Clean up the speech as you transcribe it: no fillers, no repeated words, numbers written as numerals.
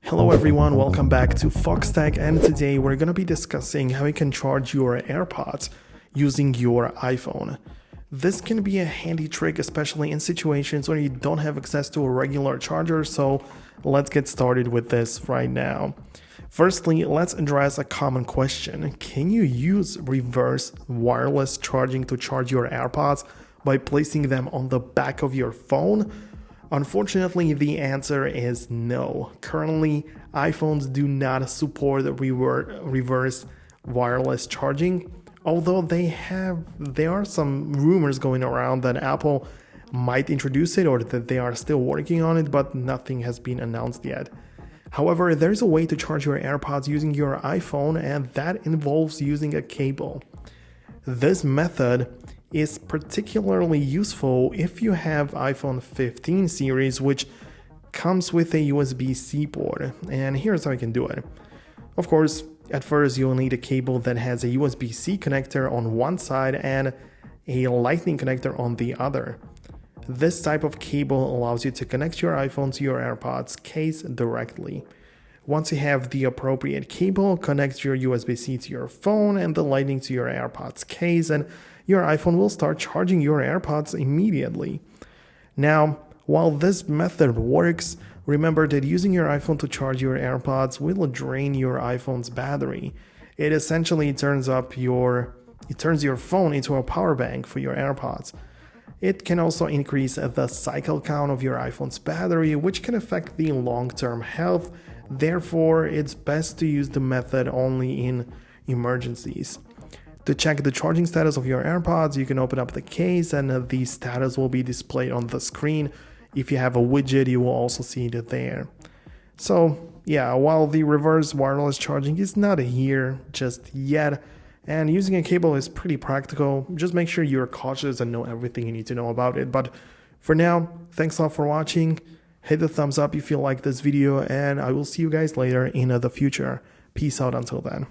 Hello everyone, welcome back to Fox Tech, and today we're going to be discussing how you can charge your AirPods using your iPhone. This can be a handy trick, especially in situations where you don't have access to a regular charger, so let's get started with this right now. Firstly, let's address a common question. Can you use reverse wireless charging to charge your AirPods by placing them on the back of your phone? Unfortunately, the answer is no. Currently, iPhones do not support reverse wireless charging, although there are some rumors going around that Apple might introduce it or that they are still working on it, but nothing has been announced yet. However, there's a way to charge your AirPods using your iPhone, and that involves using a cable. This method is particularly useful if you have iPhone 15 series, which comes with a USB-C port, and here's how you can do it. Of course, at first you'll need a cable that has a USB-C connector on one side and a Lightning connector on the other. This type of cable allows you to connect your iPhone to your AirPods case directly. Once you have the appropriate cable, connect your USB-C to your phone and the Lightning to your AirPods case, and your iPhone will start charging your AirPods immediately. Now, while this method works, remember that using your iPhone to charge your AirPods will drain your iPhone's battery. It essentially turns your phone into a power bank for your AirPods. It can also increase the cycle count of your iPhone's battery, which can affect the long-term health. Therefore, it's best to use the method only in emergencies. To check the charging status of your AirPods, you can open up the case and the status will be displayed on the screen. If you have a widget, you will also see it there. So yeah, while the reverse wireless charging is not here just yet, and using a cable is pretty practical, just make sure you're cautious and know everything you need to know about it. But for now, thanks a lot for watching. Hit the thumbs up if you like this video, and I will see you guys later in the future. Peace out until then.